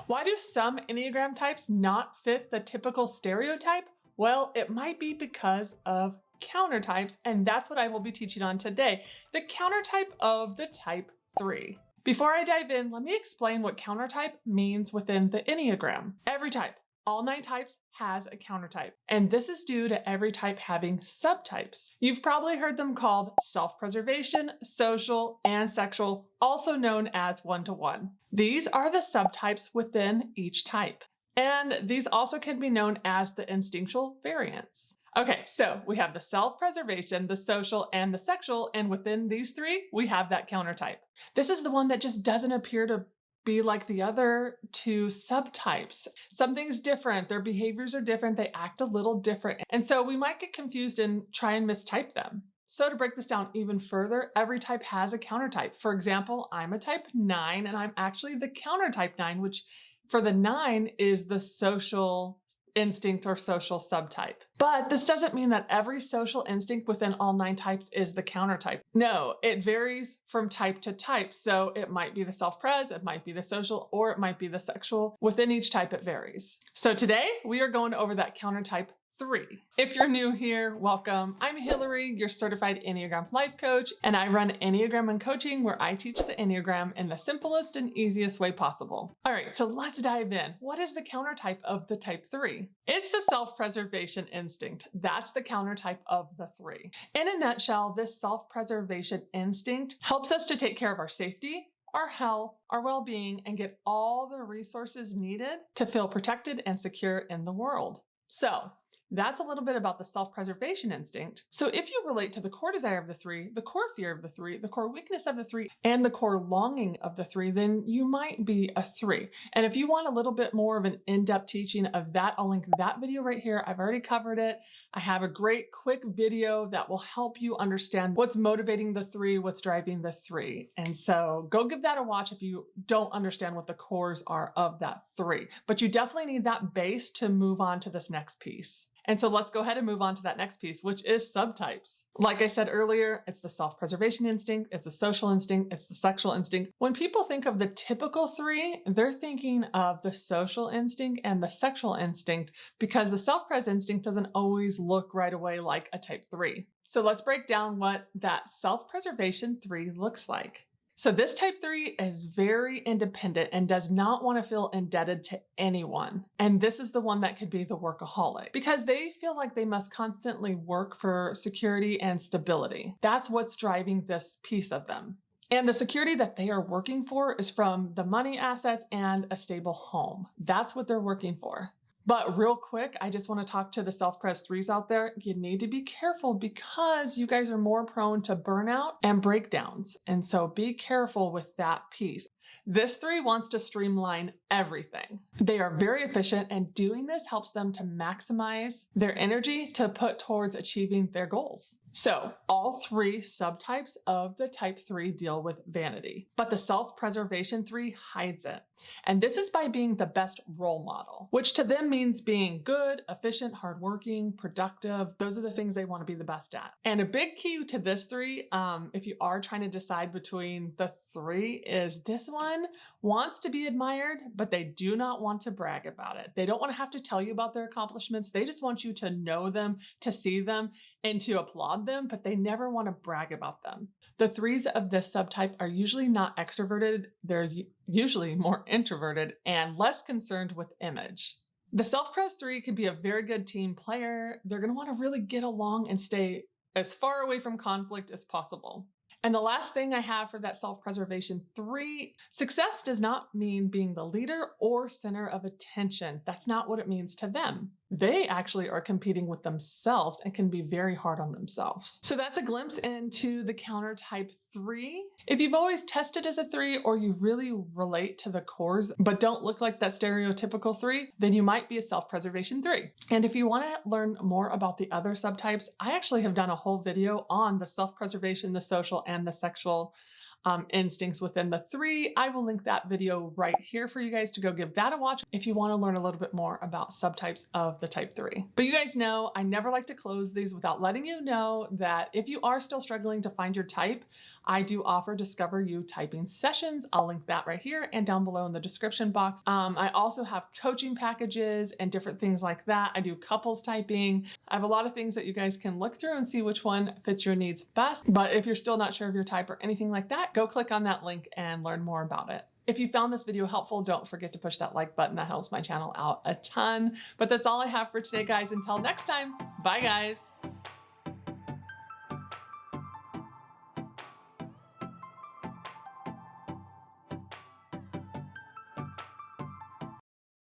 Why do some Enneagram types not fit the typical stereotype? Well, it might be because of countertypes, and that's what I will be teaching on today, the countertype of the type 3. Before I dive in, let me explain what countertype means within the Enneagram. Every type, all 9 types, has a countertype, and this is due to every type having subtypes. You've probably heard them called self-preservation, social, and sexual, also known as one-to-one. These are the subtypes within each type, and these also can be known as the instinctual variants. Okay, so we have the self-preservation, the social, and the sexual, and within these 3, we have that countertype. This is the one that just doesn't appear to be like the other 2 subtypes. Something's different, their behaviors are different, they act a little different, and so we might get confused and try and mistype them. So to break this down even further, every type has a countertype. For example, I'm a type 9, and I'm actually the countertype 9, which for the 9 is the social instinct or social subtype. But this doesn't mean that every social instinct within all 9 types is the countertype. No, it varies from type to type. So it might be the self-pres, it might be the social, or it might be the sexual. Within each type, it varies. So today we are going over that countertype 3. If you're new here, welcome. I'm Hillary, your certified Enneagram life coach, and I run Enneagram and Coaching, where I teach the Enneagram in the simplest and easiest way possible. All right, so let's dive in. What is the countertype of the type 3? It's the self-preservation instinct. That's the countertype of the 3. In a nutshell, this self-preservation instinct helps us to take care of our safety, our health, our well-being, and get all the resources needed to feel protected and secure in the world. So that's a little bit about the self-preservation instinct. So if you relate to the core desire of the 3, the core fear of the 3, the core weakness of the 3, and the core longing of the 3, then you might be a 3. And if you want a little bit more of an in-depth teaching of that, I'll link that video right here. I've already covered it. I have a great quick video that will help you understand what's motivating the 3, what's driving the 3. And so go give that a watch if you don't understand what the cores are of that 3. But you definitely need that base to move on to this next piece. And so let's go ahead and move on to that next piece, which is subtypes. Like I said earlier, it's the self-preservation instinct, it's a social instinct, it's the sexual instinct. When people think of the typical 3, they're thinking of the social instinct and the sexual instinct, because the self-pres instinct doesn't always look right away like a type 3. So let's break down what that self-preservation 3 looks like. So this type 3 is very independent and does not want to feel indebted to anyone. And this is the one that could be the workaholic, because they feel like they must constantly work for security and stability. That's what's driving this piece of them. And the security that they are working for is from the money, assets, and a stable home. That's what they're working for. But real quick, I just want to talk to the self-pres 3s out there. You need to be careful because you guys are more prone to burnout and breakdowns. And so be careful with that piece. This 3 wants to streamline everything. They are very efficient, and doing this helps them to maximize their energy to put towards achieving their goals. So all 3 subtypes of the type 3 deal with vanity, but the self-preservation 3 hides it. And this is by being the best role model, which to them means being good, efficient, hardworking, productive. Those are the things they want to be the best at. And a big key to this 3, if you are trying to decide between the 3, is this one wants to be admired, but they do not want to brag about it. They don't want to have to tell you about their accomplishments. They just want you to know them, to see them, and to applaud them, but they never want to brag about them. The 3s of this subtype are usually not extroverted. They're usually more introverted and less concerned with image. The self-pres 3 can be a very good team player. They're going to want to really get along and stay as far away from conflict as possible. And the last thing I have for that self-preservation 3, success does not mean being the leader or center of attention. That's not what it means to them. They actually are competing with themselves and can be very hard on themselves. So that's a glimpse into the countertype 3. If you've always tested as a 3, or you really relate to the cores but don't look like that stereotypical 3, then you might be a self-preservation 3. And if you want to learn more about the other subtypes, I actually have done a whole video on the self-preservation, the social, and the sexual instincts within the 3. I will link that video right here for you guys to go give that a watch if you want to learn a little bit more about subtypes of the type 3. But you guys know I never like to close these without letting you know that if you are still struggling to find your type, I do offer Discover You typing sessions. I'll link that right here and down below in the description box. I also have coaching packages and different things like that. I do couples typing. I have a lot of things that you guys can look through and see which one fits your needs best. But if you're still not sure of your type or anything like that, go click on that link and learn more about it. If you found this video helpful, don't forget to push that like button. That helps my channel out a ton. But that's all I have for today, guys. Until next time, bye guys.